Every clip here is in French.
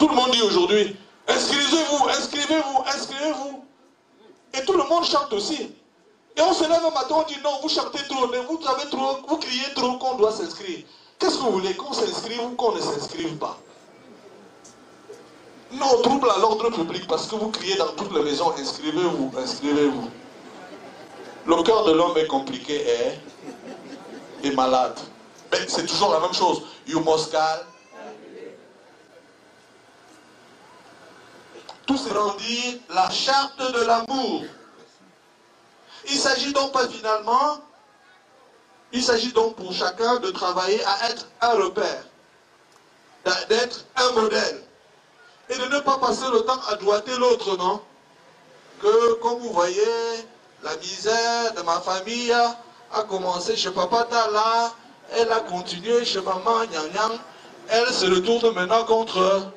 Tout le monde dit aujourd'hui, inscrivez-vous, inscrivez-vous, inscrivez-vous. Et tout le monde chante aussi. Et on se lève un matin, on dit non, vous chantez trop, vous avez trop, vous criez trop qu'on doit s'inscrire. Qu'est-ce que vous voulez, qu'on s'inscrive ou qu'on ne s'inscrive pas? Non, on trouble à l'ordre public parce que vous criez dans toutes les maisons, inscrivez-vous, inscrivez-vous. Le cœur de l'homme est compliqué et malade. Mais c'est toujours la même chose. You must call. Tout c'est dire la charte de l'amour. Il s'agit donc pas finalement, il s'agit donc pour chacun de travailler à être un repère, d'être un modèle. Et de ne pas passer le temps à doiter l'autre, non? Que, comme vous voyez, la misère de ma famille a commencé chez Papa Tala, elle a continué chez Maman Nyang Nyang, elle se retourne maintenant contre.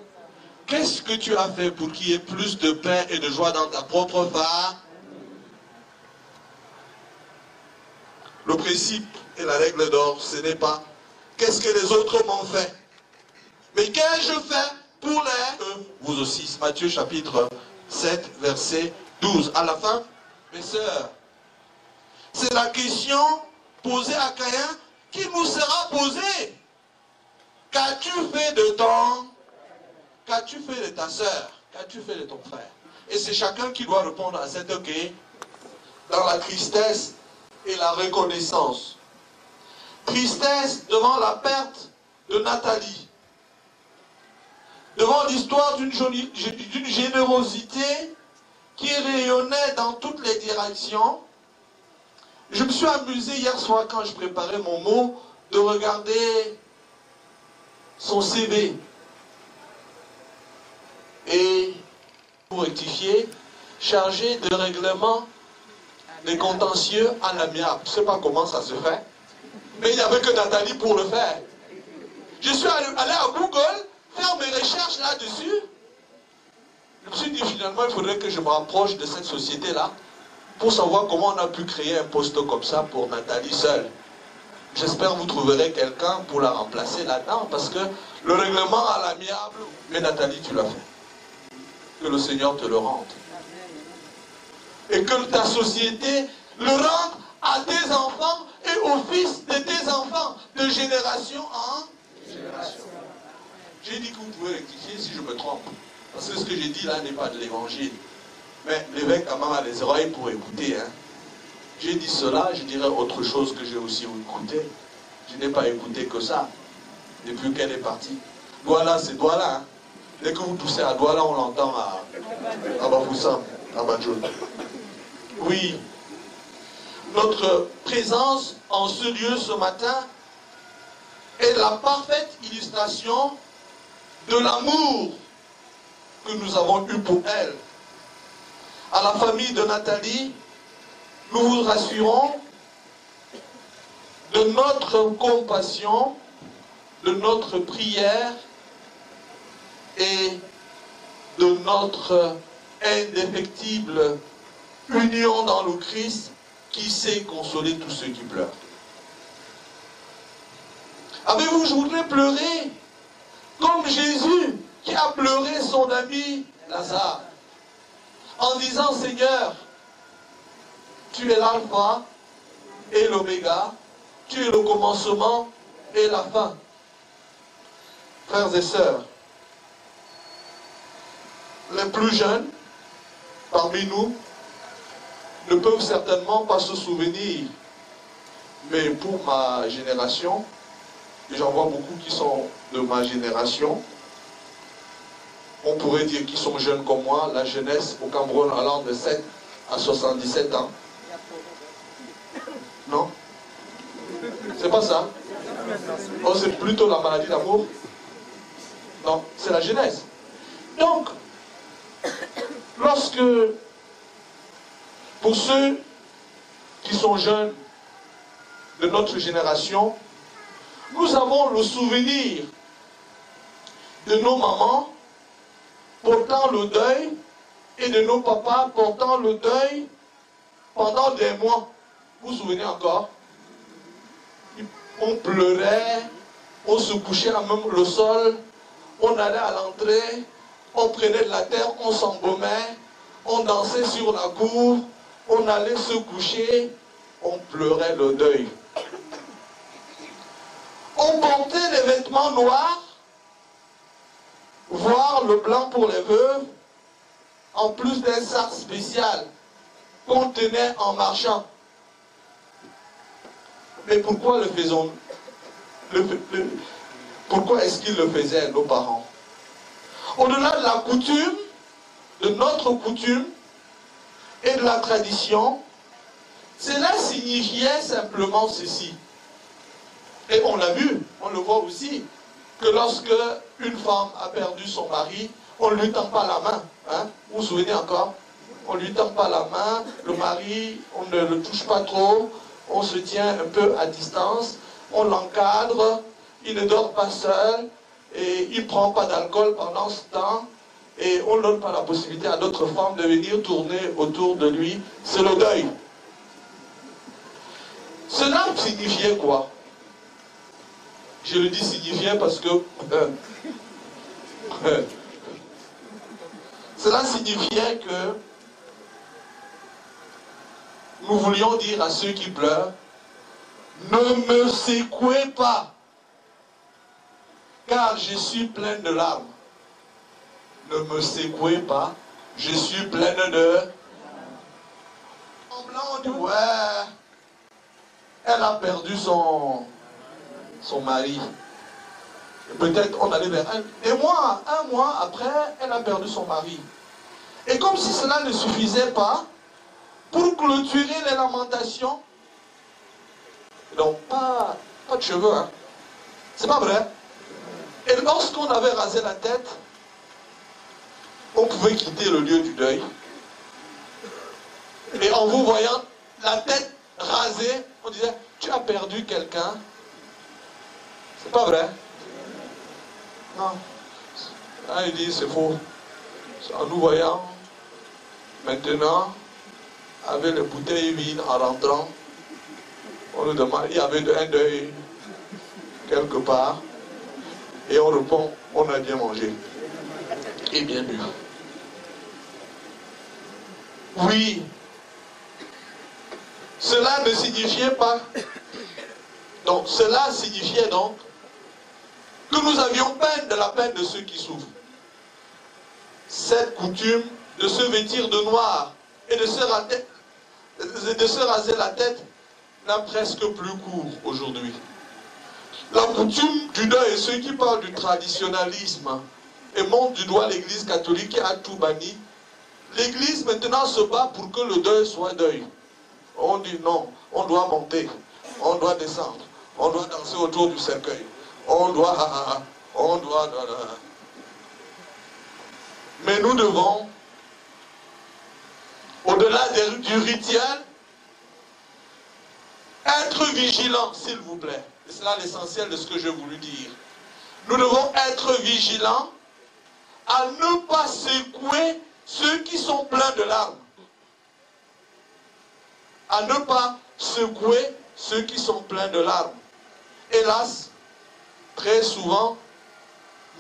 Qu'est-ce que tu as fait pour qu'il y ait plus de paix et de joie dans ta propre famille? Le principe et la règle d'or, ce n'est pas qu'est-ce que les autres m'ont fait, mais qu'ai-je fait pour les... Vous aussi, Matthieu chapitre 7, verset 12. À la fin, mes sœurs, c'est la question posée à Caïn qui nous sera posée. Qu'as-tu fait de ton... Qu'as-tu fait de ta sœur? Qu'as-tu fait de ton frère? Et c'est chacun qui doit répondre à cette question dans la tristesse et la reconnaissance. Tristesse devant la perte de Nathalie. Devant l'histoire d'une générosité qui rayonnait dans toutes les directions. Je me suis amusé hier soir quand je préparais mon mot de regarder son CV. Et pour rectifier, chargé de règlement des contentieux à l'amiable. Je ne sais pas comment ça se fait, mais il n'y avait que Nathalie pour le faire. Je suis allé à Google faire mes recherches là-dessus. Je me suis dit finalement il faudrait que je me rapproche de cette société-là pour savoir comment on a pu créer un poste comme ça pour Nathalie seule. J'espère que vous trouverez quelqu'un pour la remplacer là-dedans parce que le règlement à l'amiable, mais Nathalie tu l'as fait. Que le Seigneur te le rende. Et que ta société le rende à tes enfants et aux fils de tes enfants, de génération en génération. J'ai dit que vous pouvez rectifier si je me trompe. Parce que ce que j'ai dit là n'est pas de l'évangile. Mais l'évêque quand même a les oreilles pour écouter. Hein. J'ai dit cela, je dirais autre chose que j'ai aussi écouté. Je n'ai pas écouté que ça. Depuis qu'elle est partie. Douala, c'est Douala. Hein. Dès que vous toussez à Douala, on l'entend à Bafoussam, à Badjoun. Oui. Notre présence en ce lieu ce matin est la parfaite illustration de l'amour que nous avons eu pour elle. À la famille de Nathalie, nous vous rassurons de notre compassion, de notre prière et de notre indéfectible union dans le Christ qui sait consoler tous ceux qui pleurent. Avez-vous, je voudrais pleurer comme Jésus qui a pleuré son ami Lazare en disant Seigneur, tu es l'alpha et l'oméga, tu es le commencement et la fin. Frères et sœurs, les plus jeunes parmi nous ne peuvent certainement pas se souvenir, mais pour ma génération, et j'en vois beaucoup qui sont de ma génération, on pourrait dire qu'ils sont jeunes comme moi, la jeunesse au Cameroun allant de 7 à 77 ans. Non? C'est pas ça? Oh, c'est plutôt la maladie d'amour? Non, c'est la jeunesse. Donc, lorsque, pour ceux qui sont jeunes de notre génération, nous avons le souvenir de nos mamans portant le deuil et de nos papas portant le deuil pendant des mois. Vous vous souvenez encore? On pleurait, on se couchait à même le sol, on allait à l'entrée, On prenait de la terre, on s'embaumait, on dansait sur la cour, on allait se coucher, on pleurait le deuil. On portait des vêtements noirs, voire le blanc pour les veuves, en plus d'un sac spécial qu'on tenait en marchant. Mais pourquoi le faisons-nous? Pourquoi est-ce qu'ils le faisaient, nos parents? Au-delà de la coutume, de notre coutume et de la tradition, cela signifiait simplement ceci. Et on l'a vu, on le voit aussi, que lorsque une femme a perdu son mari, on ne lui tend pas la main. Hein? Vous vous souvenez encore? On ne lui tend pas la main, le mari, on ne le touche pas trop, on se tient un peu à distance, on l'encadre, il ne dort pas seul, et il ne prend pas d'alcool pendant ce temps, et on ne donne pas la possibilité à d'autres femmes de venir tourner autour de lui. C'est le deuil. Cela signifiait quoi? Je le dis signifiait parce que cela signifiait que nous voulions dire à ceux qui pleurent, ne me secouez pas, car je suis plein de larmes. Ne me secouez pas, je suis pleine de... En blanc, on dit, ouais, elle a perdu son mari. Peut-être on allait vers elle. Et moi, un mois après, elle a perdu son mari. Et comme si cela ne suffisait pas, pour clôturer les lamentations, donc pas de cheveux, hein. C'est pas vrai. Et lorsqu'on avait rasé la tête, on pouvait quitter le lieu du deuil. Et en vous voyant la tête rasée, on disait, tu as perdu quelqu'un. C'est pas vrai. Non. Là, il dit, c'est faux. En nous voyant, maintenant, avec les bouteilles vides en rentrant, on nous demande, il y avait un deuil quelque part, et on répond, on a bien mangé et bien bu. Oui, cela ne signifiait pas, donc cela signifiait donc que nous avions peine de la peine de ceux qui souffrent. Cette coutume de se vêtir de noir et de se raser la tête n'a presque plus cours aujourd'hui. La coutume du deuil, ceux qui parlent du traditionnalisme et montrent du doigt l'église catholique qui a tout banni, l'église maintenant se bat pour que le deuil soit deuil. On dit non, on doit monter, on doit descendre, on doit danser autour du cercueil, on doit... Mais nous devons, au-delà du rituel, être vigilants, s'il vous plaît. Et c'est là l'essentiel de ce que j'ai voulu dire. Nous devons être vigilants à ne pas secouer ceux qui sont pleins de larmes. À ne pas secouer ceux qui sont pleins de larmes. Hélas, très souvent,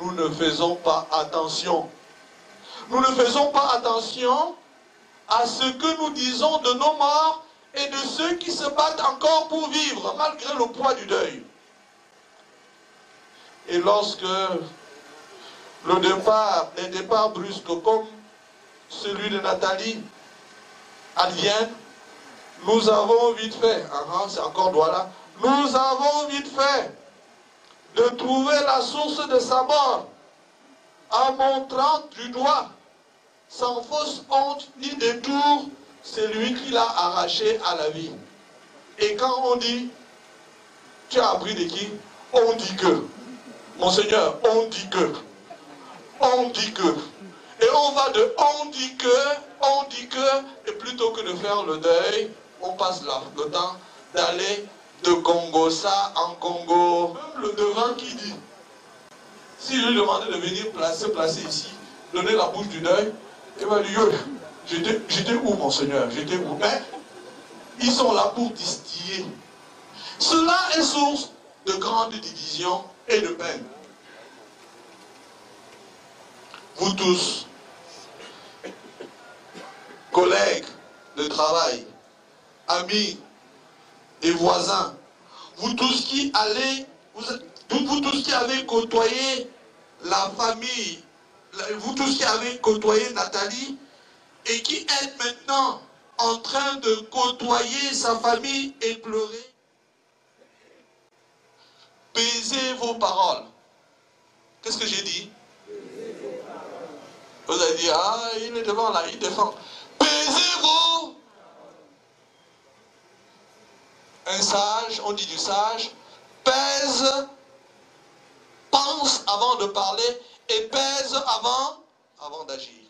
nous ne faisons pas attention. Nous ne faisons pas attention à ce que nous disons de nos morts et de ceux qui se battent encore pour vivre, malgré le poids du deuil. Et lorsque les départs brusques comme celui de Nathalie adviennent, nous avons vite fait, c'est encore voilà, nous avons vite fait de trouver la source de sa mort en montrant du doigt, sans fausse honte ni détour, c'est lui qui l'a arraché à la vie. Et quand on dit, tu as appris de qui? On dit que. Monseigneur, on dit que. On dit que. Et on va de on dit que, et plutôt que de faire le deuil, on passe là, le temps d'aller de Congo-ça en Congo. Même le devant qui dit, si je lui demandais de venir se placer ici, donner la bouche du deuil, il va dire, j'étais où, Monseigneur? J'étais où? Mais ils sont là pour distiller. Cela est source de grandes divisions et de peine. vous tous, collègues de travail, amis et voisins, vous tous qui allez, vous tous qui avez côtoyé la famille, vous tous qui avez côtoyé Nathalie et qui êtes maintenant en train de côtoyer sa famille et pleurer, pesez vos paroles. Qu'est-ce que j'ai dit? Vous avez dit, ah, il est devant là, il défend. Pesez vos. Un sage, on dit du sage, pèse, pense avant de parler et pèse avant d'agir.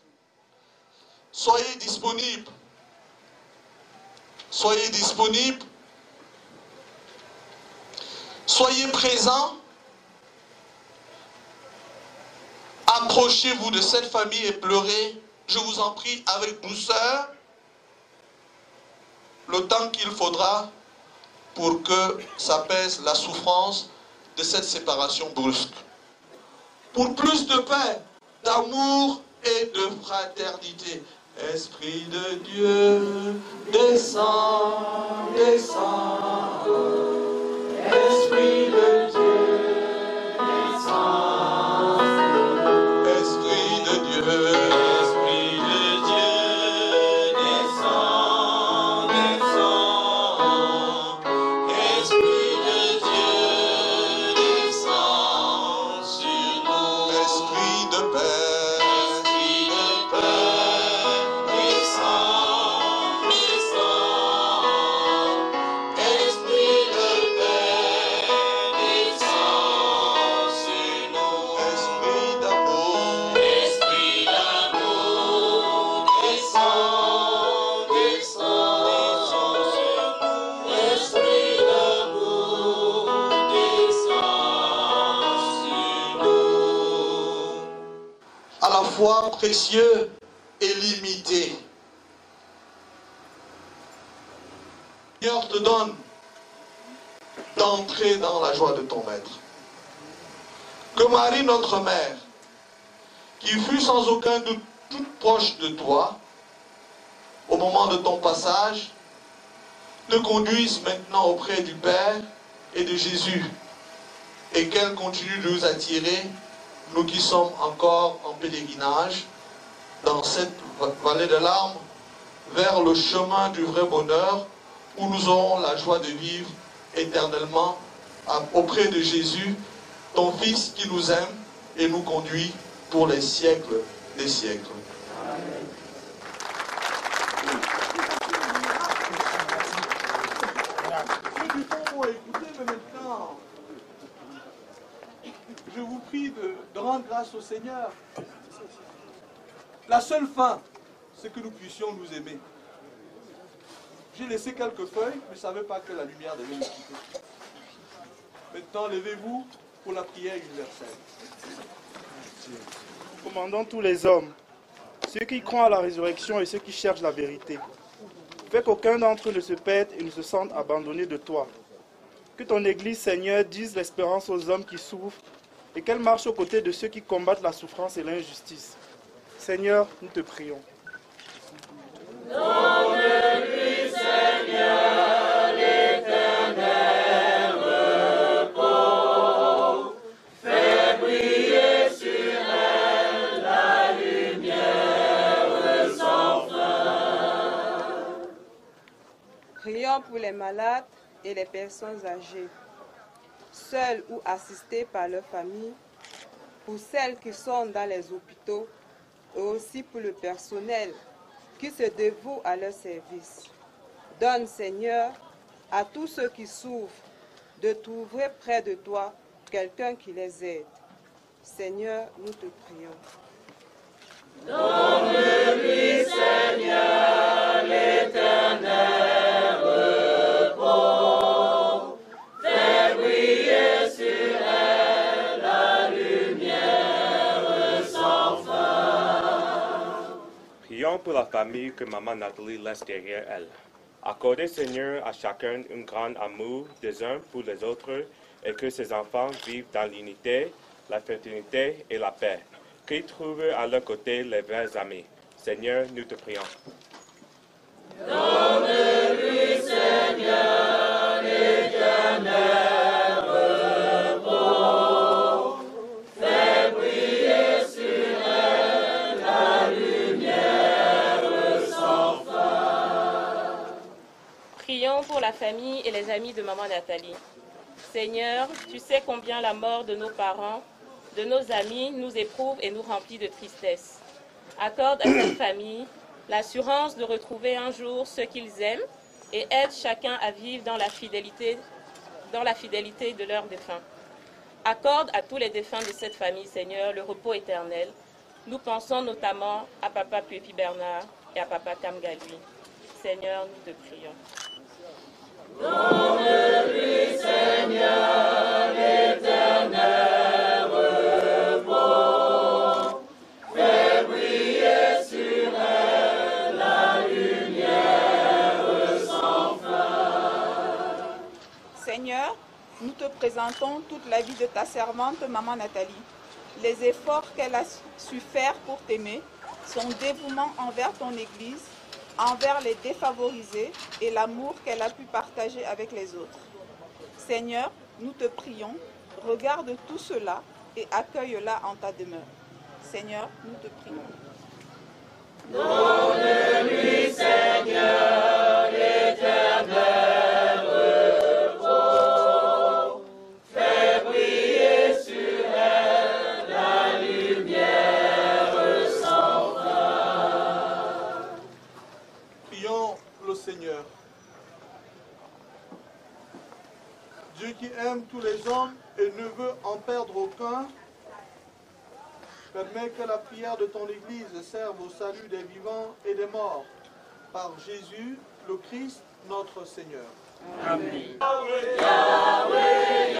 Soyez disponibles. Soyez disponibles. Soyez présents. Approchez-vous de cette famille et pleurez, je vous en prie, avec douceur, le temps qu'il faudra pour que s'apaise la souffrance de cette séparation brusque. Pour plus de paix, d'amour et de fraternité, Esprit de Dieu, descends, descends. Esprit de Dieu, descends. Esprit de Dieu, descends, descends. Esprit de Dieu, descends sur nous. Esprit de paix, descends, descends. Esprit de paix, descends sur nous. Esprit d'amour, descends, descends sur nous. Esprit d'amour, descends sur nous. À la fois précieux et limité. Le Seigneur te donne d'entrer dans la joie de ton maître. Que Marie, notre mère, qui fut sans aucun doute toute proche de toi, au moment de ton passage, te conduise maintenant auprès du Père et de Jésus, et qu'elle continue de nous attirer, nous qui sommes encore en pèlerinage, dans cette vallée de larmes, vers le chemin du vrai bonheur, où nous aurons la joie de vivre éternellement auprès de Jésus, ton Fils qui nous aime et nous conduit pour les siècles des siècles. Ceux qui vont écouter, mais maintenant, je vous prie de rendre grâce au Seigneur. La seule fin, c'est que nous puissions nous aimer. J'ai laissé quelques feuilles, mais je ne savais pas que la lumière devait nous quitter. Maintenant, levez-vous pour la prière universelle. Commandons tous les hommes, ceux qui croient à la résurrection et ceux qui cherchent la vérité. Fais qu'aucun d'entre eux ne se perde et ne se sente abandonné de toi. Que ton Église, Seigneur, dise l'espérance aux hommes qui souffrent et qu'elle marche aux côtés de ceux qui combattent la souffrance et l'injustice. Seigneur, nous te prions. Donne-lui, Seigneur, l'éternel repos. Fais briller sur elle la lumière sans fin. Prions pour les malades et les personnes âgées, seules ou assistées par leur famille, pour celles qui sont dans les hôpitaux et aussi pour le personnel qui se dévoue à leur service. Donne, Seigneur, à tous ceux qui souffrent de trouver près de toi quelqu'un qui les aide. Seigneur, nous te prions. Donne-lui, Seigneur, l'éternel repos. Fais briller sur elle la lumière sans fin. Prions pour la famille que Maman Nathalie laisse derrière elle. Accordez, Seigneur, à chacun un grand amour des uns pour les autres et que ses enfants vivent dans l'unité, la fraternité et la paix. qu'ils trouvent à leur côté les vrais amis. Seigneur, nous te prions. Donne-lui, Seigneur, l'éternel repos. Fais briller sur elle la lumière sans fin. Prions pour la famille et les amis de Maman Nathalie. Seigneur, tu sais combien la mort de nos parents, de nos amis, nous éprouve et nous remplit de tristesse. Accorde à cette famille l'assurance de retrouver un jour ceux qu'ils aiment et aide chacun à vivre dans la fidélité de leurs défunts. Accorde à tous les défunts de cette famille, Seigneur, le repos éternel. Nous pensons notamment à Papa Puepi Bernard et à Papa Kamgalui. Seigneur, nous te prions. Donne-lui, Seigneur, l'éternel repos. Fais briller sur elle la lumière sans fin. Seigneur, nous te présentons toute la vie de ta servante, Maman Nathalie. Les efforts qu'elle a su faire pour t'aimer, son dévouement envers ton Église, envers les défavorisés et l'amour qu'elle a pu partager avec les autres. Seigneur, nous te prions, regarde tout cela et accueille-la en ta demeure. Seigneur, nous te prions. Donne-lui, Seigneur, l'éternel repos. Fais briller sur elle la lumière sans fin. Prions le Seigneur. Dieu qui aime tous les hommes et ne veut en perdre aucun, permets que la prière de ton Église serve au salut des vivants et des morts. Par Jésus, le Christ, notre Seigneur. Amen. Yahweh,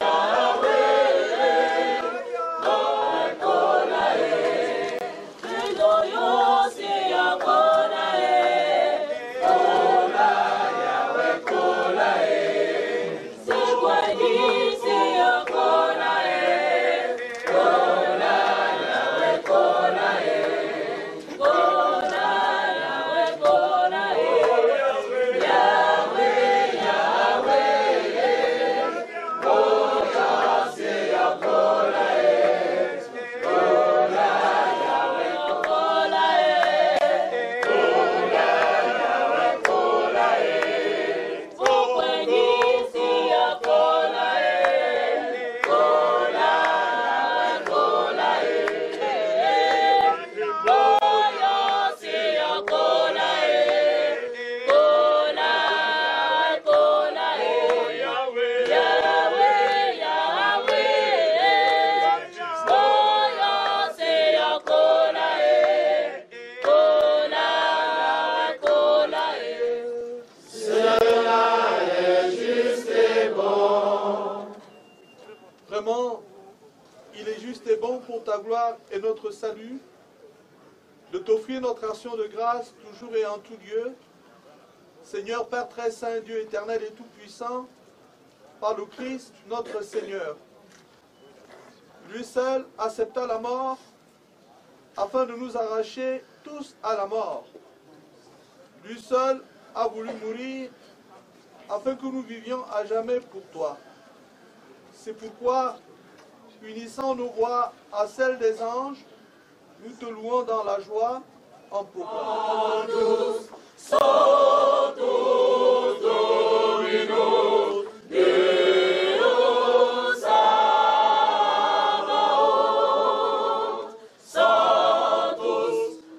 Yahweh, Konae, Kedoyo Seya Konae, Kona Yahweh Konae, Sekwadi Seya Konae, Kona Yahweh Konae, Kona Yahweh Konae, Yahweh, Yahweh, Kona Seya Konae, Kona Yahweh Konae, Kona Yahweh Konae, Sekwadi Seya Konae, Kona Yahweh Konae, Boya Seya Konae, Kona Yahweh Konae, Yahweh, Yahweh, Boya Seya Konae, Kona Yahweh Konae. Cela est juste et bon. Vraiment, il est juste et bon pour ta gloire et notre salut de t'offrir notre action de grâce toujours et en tout lieu. Seigneur Père très saint, Dieu éternel et tout-puissant, par le Christ notre Seigneur. Lui seul accepta la mort afin de nous arracher tous à la mort. Lui seul a voulu mourir afin que nous vivions à jamais pour toi. C'est pourquoi, unissant nos voix à celles des anges, nous te louons dans la joie en proclamant. Santos Domino, Deus Sabaoth. Santos,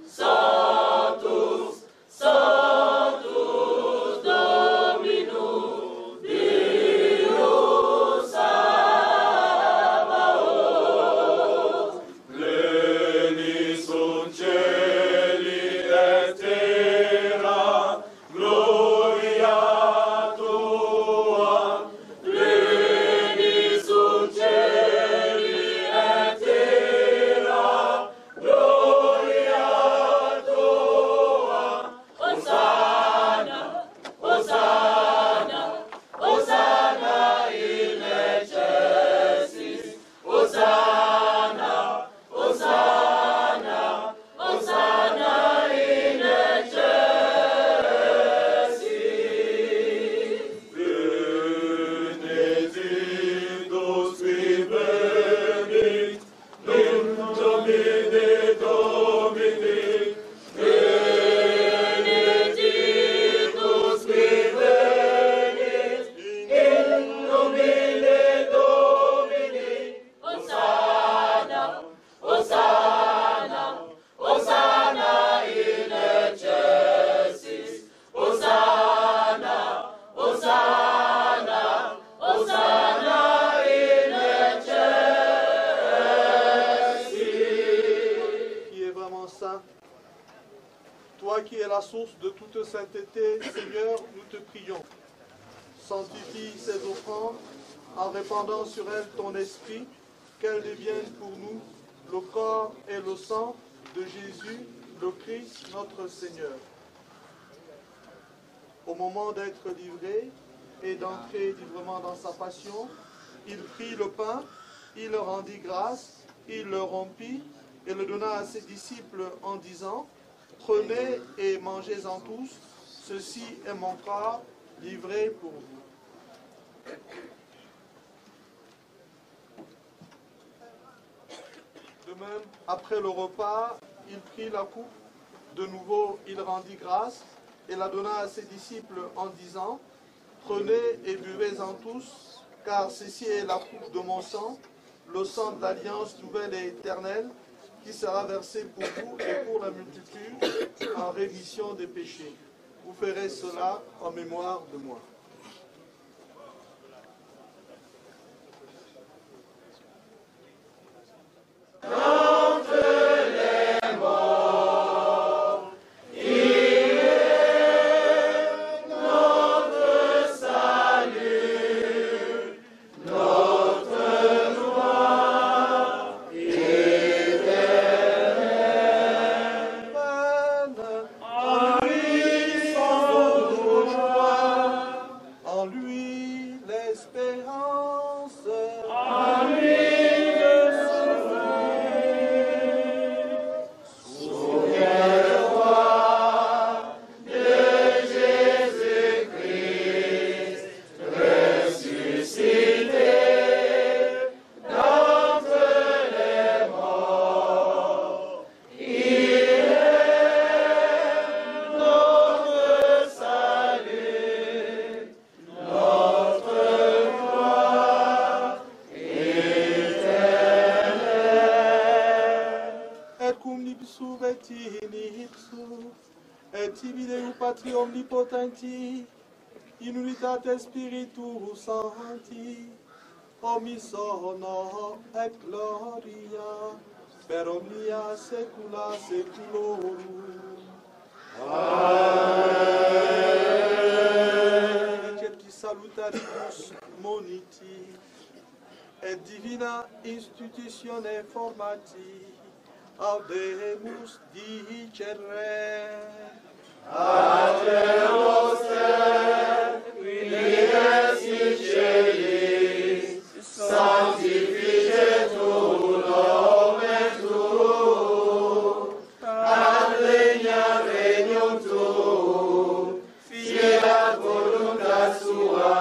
Santos, Santos Domino, Deus Sabaoth. Pleni sunt cieli et terra, gloria Toi qui es la source de toute sainteté, Seigneur, nous te prions. Sanctifie ces offrandes en répandant sur elles ton esprit, qu'elles deviennent pour nous le corps et le sang de Jésus, le Christ, notre Seigneur. Au moment d'être livré et d'entrer librement dans sa passion, il prit le pain, il le rendit grâce, il le rompit et le donna à ses disciples en disant: prenez et mangez-en tous, ceci est mon corps livré pour vous. De même, après le repas, il prit la coupe, de nouveau il rendit grâce et la donna à ses disciples en disant: prenez et buvez-en tous, car ceci est la coupe de mon sang, le sang de l'alliance nouvelle et éternelle, qui sera versé pour vous et pour la multitude en rémission des péchés. Vous ferez cela en mémoire de moi. Omnipotenti, in unitate Spiritus Sancti, omisono et gloria, per omnia saecula saeculorum. Amen. Recepti salutaribus moniti, et divina institutione formati, audemus dicere. Pater noster, qui es in celis, sanctificetur nomen tuum, adveniat regnum tuum, fiat voluntas tua,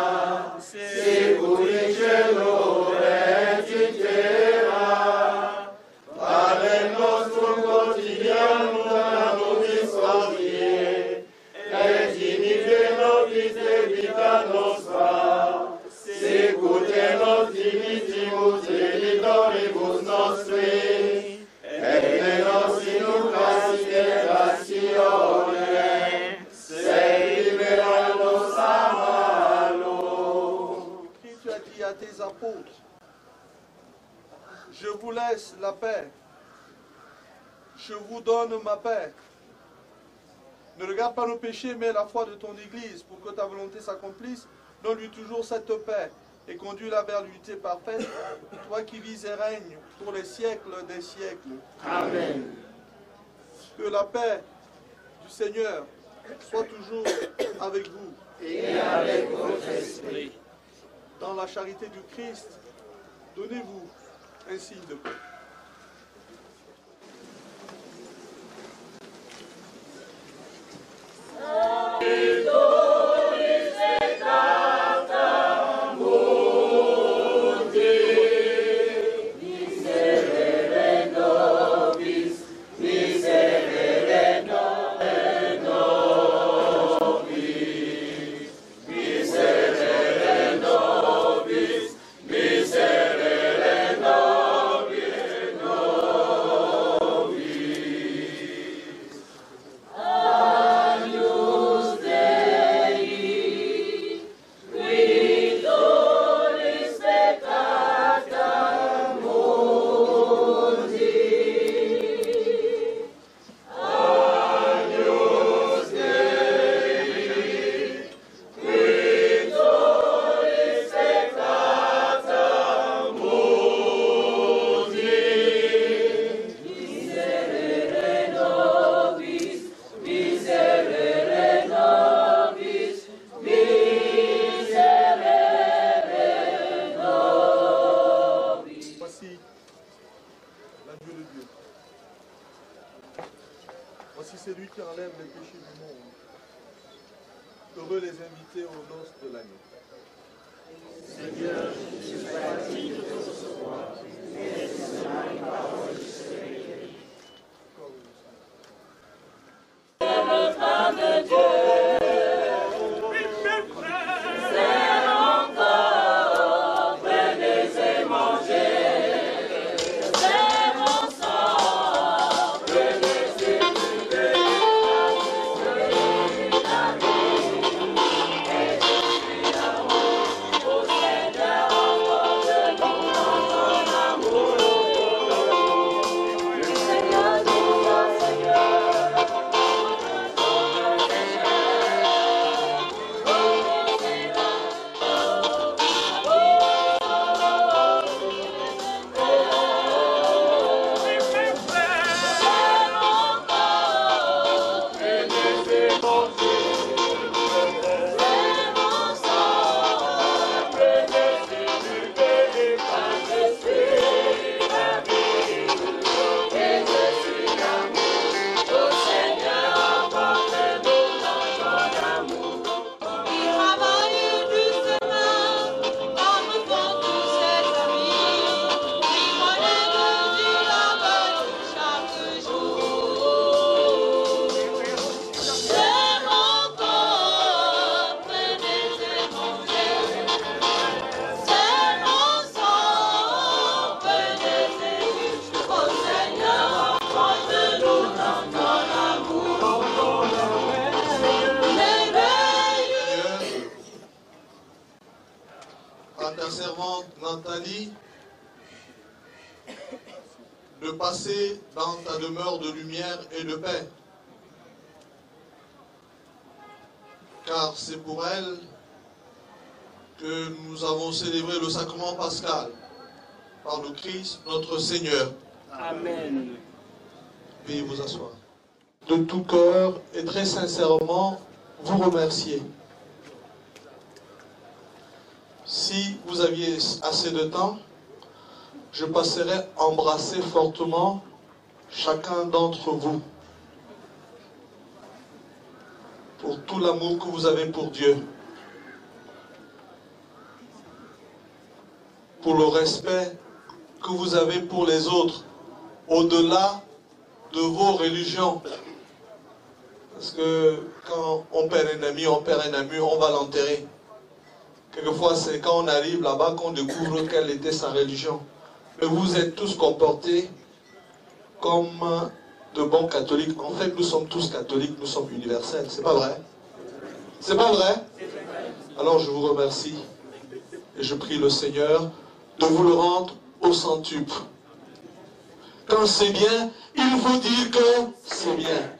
sicut in cielo et in terra. Panem nostrum quotidianum da nobis hodie, et dimitte nobis debita nostra, sicut et nos dimittimus debitoribus nostri, et ne nos inducas in tentatione, sed libera nos a malo. Tu as dit à tes apôtres: je vous laisse la paix, je vous donne ma paix. Ne regarde pas nos péchés, mais la foi de ton Église, pour que ta volonté s'accomplisse. Donne-lui toujours cette paix et conduis-la vers l'unité parfaite, toi qui vis et règnes pour les siècles des siècles. Amen. Que la paix du Seigneur soit toujours avec vous. Et avec votre esprit. Dans la charité du Christ, donnez-vous un signe de paix. Miserere nobis, Voici celui qui enlève les péchés du monde. Heureux les invités aux noces de l'agneau. Seigneur, je suis pas digne de recevoir, mais c'est une parole de sécurité. C'est le pain de Dieu. C'est encore, prenez et mangez. C'est mon sang, prenez et buvez. La vie, et je suis l'amour. Au Seigneur, emporte-nous dans ton amour. Le Seigneur nous a, Seigneur, notre péché. À ta servante Nathalie de passer dans ta demeure de lumière et de paix. Car c'est pour elle que nous avons célébré le sacrement pascal par le Christ notre Seigneur. Amen. Veuillez vous asseoir. De tout cœur et très sincèrement vous remercier. Si vous aviez assez de temps, je passerai embrasser fortement chacun d'entre vous pour tout l'amour que vous avez pour Dieu, pour le respect que vous avez pour les autres, au-delà de vos religions. Parce que quand on perd un ami, on va l'enterrer. Quelquefois, c'est quand on arrive là-bas qu'on découvre quelle était sa religion. Mais vous êtes tous comportés comme de bons catholiques. En fait, nous sommes tous catholiques, nous sommes universels. C'est pas vrai? C'est pas vrai? Alors je vous remercie et je prie le Seigneur de vous le rendre au centuple. Quand c'est bien, il faut dire que c'est bien.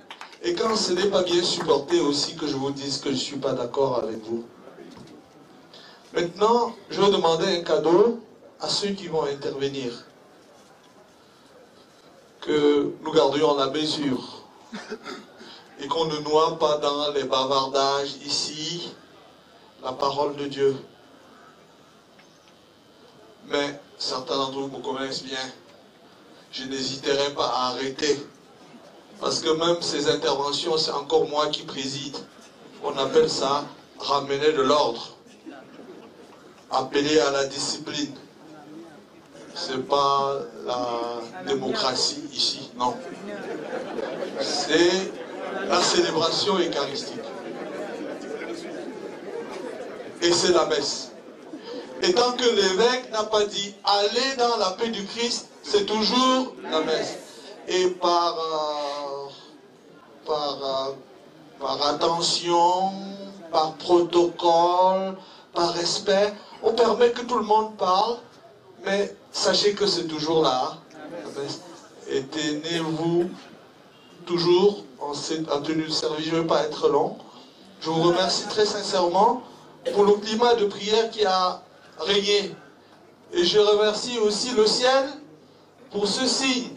Et quand ce n'est pas bien, supportez aussi que je vous dise que je ne suis pas d'accord avec vous. Maintenant, je vais demander un cadeau à ceux qui vont intervenir. Que nous gardions la mesure et qu'on ne noie pas dans les bavardages ici la parole de Dieu. Mais certains d'entre vous me connaissent bien. Je n'hésiterai pas à arrêter. Parce que même ces interventions, c'est encore moi qui préside. On appelle ça ramener de l'ordre. Appeler à la discipline. C'est pas la démocratie ici, non. C'est la célébration eucharistique. Et c'est la messe. Et tant que l'évêque n'a pas dit « allez dans la paix du Christ », c'est toujours la messe. Et par attention, par protocole, par respect, on permet que tout le monde parle, mais sachez que c'est toujours là. Et tenez-vous toujours en tenue de service. Je ne vais pas être long. Je vous remercie très sincèrement pour le climat de prière qui a régné. Et je remercie aussi le ciel pour ce signe